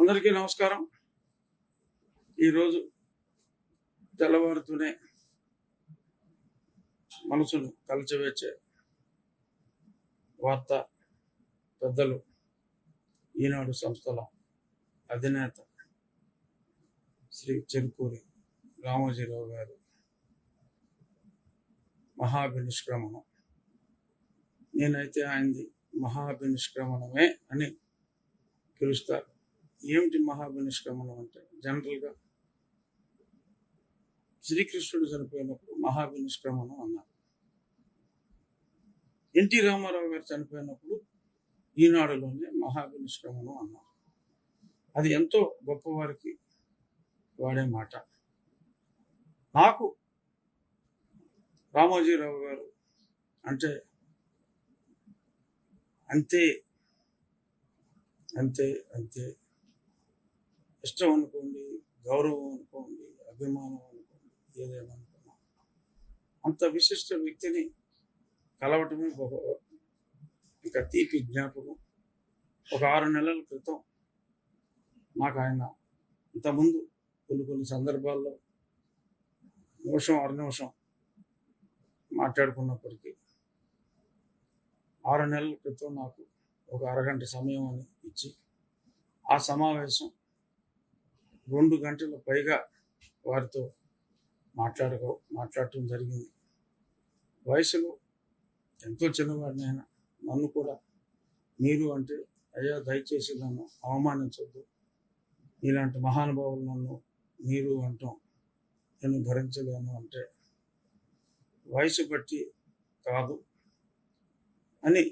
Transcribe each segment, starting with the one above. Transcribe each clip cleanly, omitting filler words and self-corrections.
అందరికీ నమస్కారం. ఈరోజు తెల్లవారుతూనే మనసును కలచవేర్చే వార్త పెద్దలు ఈనాడు సంస్థల అధినేత శ్రీ చెరుకూరి రామోజీరావు గారి మహాభినిష్క్రమణం. నేనైతే ఆయనది మహాభినిష్క్రమణమే అని పిలుస్తారు. ఏమిటి మహాభినిష్క్రమణం అంటే, జనరల్గా శ్రీకృష్ణుడు చనిపోయినప్పుడు మహాభినిష్క్రమణం అన్నారు. ఎన్టీ రామారావు గారు చనిపోయినప్పుడు ఈనాడులోనే మహాభినిష్క్రమణం అన్నారు. అది ఎంతో గొప్పవారికి వాడే మాట. నాకు రామోజీరావు గారు అంటే అంతే అంతే అంతే ఇష్టం అనుకోండి, గౌరవం అనుకోండి, అభిమానం అనుకోండి, ఏదైనా అనుకున్నా అంత విశిష్ట వ్యక్తిని కలవటమే ఇంకా తీపి జ్ఞాపకం. ఒక 6 నెలల క్రితం నాకు ఆయన ఇంతకుముందు కొన్ని సందర్భాల్లో నిమిషం 6 నిమిషం మాట్లాడుకున్నప్పటికీ 6 నెలల క్రితం నాకు ఒక అరగంట సమయం అని ఇచ్చి ఆ సమావేశం 2 గంటల పైగా వారితో మాట్లాడటం జరిగింది. వయసులో ఎంతో చిన్నవాడినైనా నన్ను కూడా మీరు అంటే, అయ్యా దయచేసి నన్ను అవమానించొద్దు, ఇలాంటి మహానుభావులు నన్ను మీరు అంటాం నేను భరించలేను అంటే, వయసు బట్టి కాదు అని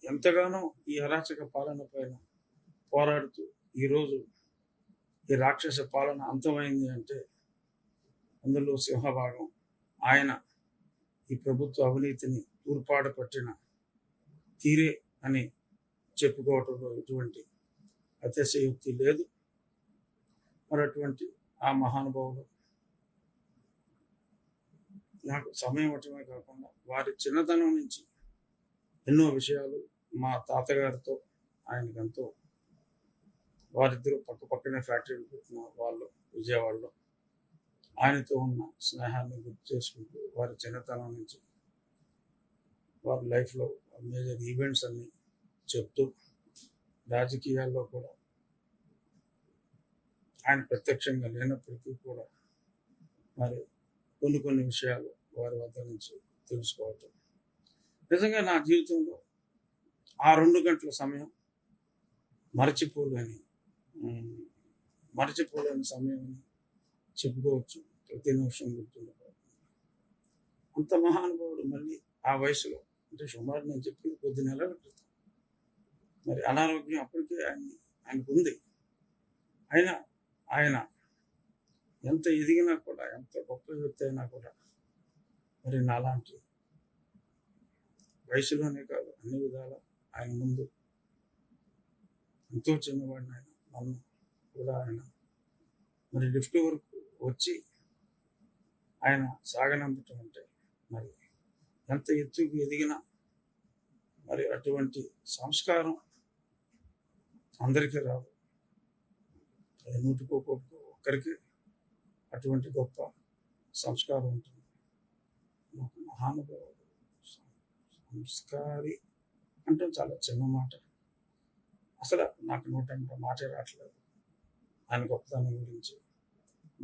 ఎంతగానో ఈ అరాచక పాలన పైన పోరాడుతూ ఈరోజు ఈ రాక్షస పాలన అంతమైంది అంటే అందులో సింహభాగం ఆయన ఈ ప్రభుత్వ అవినీతిని తూర్పాడ పట్టిన తీరే అని చెప్పుకోవటంలో ఎటువంటి అతిశయోక్తి లేదు. మరి అటువంటి ఆ మహానుభావులు నాకు సమయం ఇవ్వటమే కాకుండా వారి చిన్నతనం నుంచి ఎన్నో విషయాలు మా తాతగారితో ఆయనకెంతో, వారిద్దరూ పక్కనే ఫ్యాక్టరీలు పెట్టిన వాళ్ళు విజయవాడలో, ఆయనతో ఉన్న స్నేహాన్ని గుర్తు చేసుకుంటూ వారి చిన్నతనం నుంచి వారి లైఫ్లో మేజర్ ఈవెంట్స్ అన్ని చెప్తూ, రాజకీయాల్లో కూడా ఆయన ప్రత్యక్షంగా లేనప్పటికీ కూడా మరి కొన్ని విషయాలు వారి వద్ద నుంచి తెలుసుకోవటం నిజంగా నా జీవితంలో ఆ 2 గంటల సమయం మరచిపోలేని సమయం అని చెప్పుకోవచ్చు. ప్రతి నిమిషం గుర్తుండిపోతుంది. అంత మహానుభావుడు మళ్ళీ ఆ వయసులో, అంటే సుమారు నేను చెప్పింది కొద్ది నెలల క్రితం, మరి అనారోగ్యం అప్పటికే ఆయనకు ఉంది. అయినా ఆయన ఎంత ఎదిగినా కూడా, ఎంత గొప్ప వ్యక్తి అయినా కూడా, మరి నాలాంటి వయసులోనే కాదు అన్ని విధాలా ఆయన ముందు ఎంతో చిన్నవాడిని ఆయన, నన్ను కూడా ఆయన మరి లిఫ్ట్ వరకు వచ్చి ఆయన సాగనంపటం అంటే మరి ఎంత ఎత్తుకు ఎదిగినా మరి అటువంటి సంస్కారం అందరికీ రాదు. అది నూటికోకొకరికి ఒక్కరికి అటువంటి గొప్ప సంస్కారం ఉంటుంది. మహానుభావుడు, సంస్కారి అంటే చాలా చిన్న మాట. అసలు నాకు నోటంట మాట రావట్లేదు ఆయన గొప్పతనం గురించి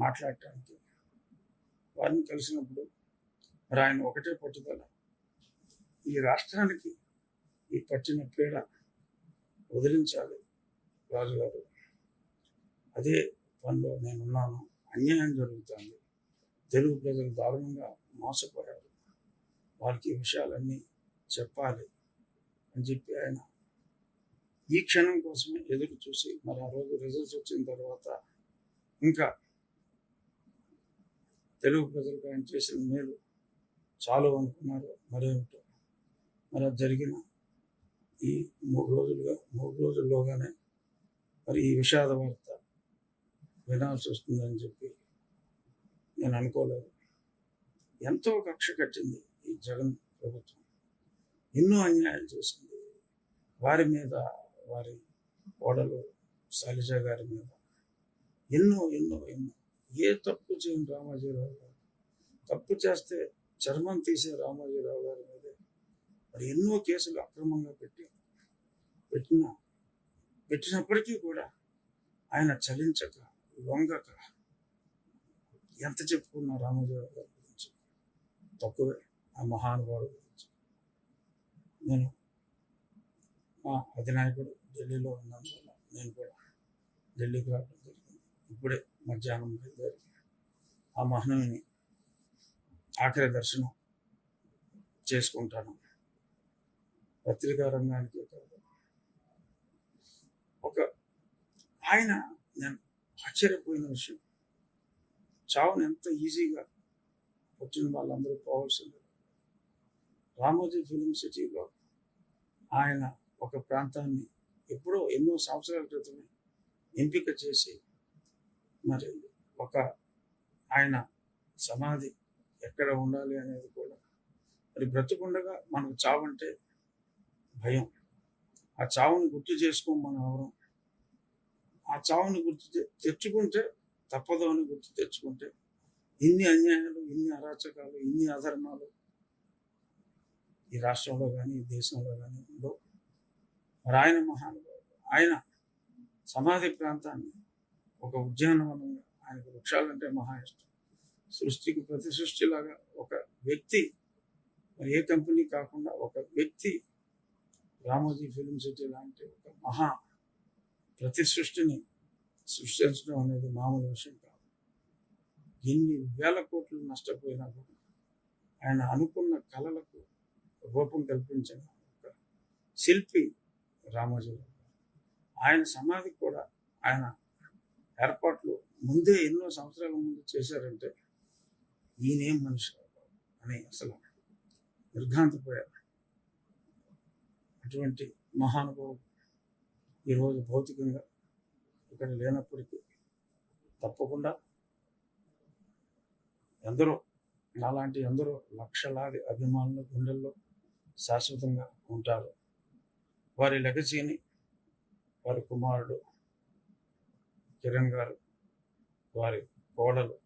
మాట్లాడటానికి. వారిని కలిసినప్పుడు మరి ఆయన ఒకటే పట్టుదల, ఈ రాష్ట్రానికి ఈ పట్టిన పీడ వదిలించాలి రాజుగారు, అదే పనిలో నేనున్నాను, అన్యాయం జరుగుతుంది, తెలుగు ప్రజలు దారుణంగా మోసపోయారు, వారికి ఈ విషయాలన్నీ చెప్పాలి అని చెప్పి ఆయన ఈ క్షణం కోసమే ఎదురు చూసి, మరి ఆ రోజు రిజల్ట్స్ వచ్చిన తర్వాత ఇంకా తెలుగు ప్రజలకు ఆయన చేసిన మేలు చాలు అనుకున్నారు. మరేమిటో మరి అది జరిగిన ఈ 3 రోజుల్లోగానే మరి ఈ విషాద వార్త వినాల్సి వస్తుందని చెప్పి నేను అనుకోలేదు. ఎంతో కక్ష కట్టింది ఈ జగన్ ప్రభుత్వం, ఎన్నో అన్యాయాలు చేసింది. వారి మీద, వారి ఓడలు శైలజ గారి మీద ఎన్నో ఎన్నో ఎన్నో ఏ తప్పు చేయని రామోజీరావు గారు, తప్పు చేస్తే చర్మం తీసే రామోజీరావు గారి మీద మరి ఎన్నో కేసులు అక్రమంగా పెట్టినప్పటికీ కూడా ఆయన చలించక లొంగక ఎంత చెప్పుకున్నా రామోజీరావు గారి గురించి తక్కువే. ఆ మహానుభావుడు గురించి నేను మా అధినాయకుడు ఢిల్లీలో ఉన్నందువల్ల నేను కూడా ఢిల్లీకి రావడం జరిగింది. ఇప్పుడే మధ్యాహ్నం బయలుదేరి ఆ మహనీయుని ఆఖరి దర్శనం చేసుకుంటాను. పత్రికా రంగానికి కాదు, ఒక ఆయన నేను ఆశ్చర్యపోయిన విషయం, చావును ఎంత ఈజీగా వచ్చిన వాళ్ళందరూ పోవాల్సింది. రామోజీ ఫిలిం సిటీలో ఆయన ఒక ప్రాంతాన్ని ఎప్పుడో ఎన్నో సంవత్సరాల క్రితమే ఎంపిక చేసి మరి ఒక ఆయన సమాధి ఎక్కడ ఉండాలి అనేది కూడా మరి బ్రతుకుండగా మనకు చావంటే భయం. ఆ చావుని గుర్తు చేసుకోం మనం ఎవరు. ఆ చావుని తెచ్చుకుంటే తప్పదు అని గుర్తు తెచ్చుకుంటే ఇన్ని అన్యాయాలు, ఇన్ని అరాచకాలు, ఇన్ని అధర్మాలు ఈ రాష్ట్రంలో కానీ ఈ దేశంలో కానీ ఉండవు. మరి ఆయన మహానుభావుడు, ఆయన సమాధి ప్రాంతాన్ని ఒక ఉద్యానవనంగా, ఆయనకు వృక్షాలంటే మహా ఇష్టం, సృష్టికి ప్రతి సృష్టిలాగా ఒక వ్యక్తి, మరి ఏ కంపెనీ కాకుండా ఒక వ్యక్తి రామోజీ ఫిలిం సిటీ లాంటి ఒక మహా ప్రతి సృష్టిని సృష్టించడం అనేది మామూలు విషయం కాదు. ఎన్ని వేల కోట్లు నష్టపోయినా కూడా ఆయన అనుకున్న కళలకు రూపం కల్పించిన ఒక శిల్పి రామోజీరావు. ఆయన సమాధికి కూడా ఆయన ఏర్పాట్లు ముందే ఎన్నో సంవత్సరాల ముందు చేశారంటే ఈయనేం మనిషి అని అసలు నిర్ఘాంతపోయారు. అటువంటి మహానుభావుడు ఈరోజు భౌతికంగా ఇక్కడ లేనప్పటికీ తప్పకుండా నాలాంటి ఎందరో లక్షలాది అభిమానుల గుండెల్లో శాశ్వతంగా ఉంటారు. వారి లెగసీని వారి కుమారుడు కిరణ్ గారు, వారి కోడలు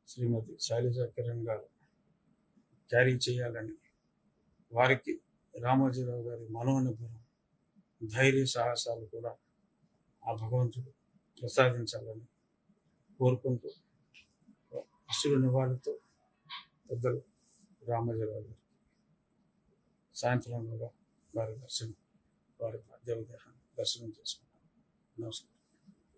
శ్రీమతి శైలజ కిరణ్ గారు క్యారీ చేయాలని, వారికి రామోజీరావు గారి మనోనిబ్బరం, ధైర్య సాహసాలు కూడా ఆ భగవంతుడు ప్రసాదించాలని కోరుకుంటూ అశ్రు నివాళితో పెద్దలు రామోజీరావు గారు సాయంత్రంలో వారి దేవదేహాన్ని దర్శనం చేసుకుంటాం. నమస్కారం.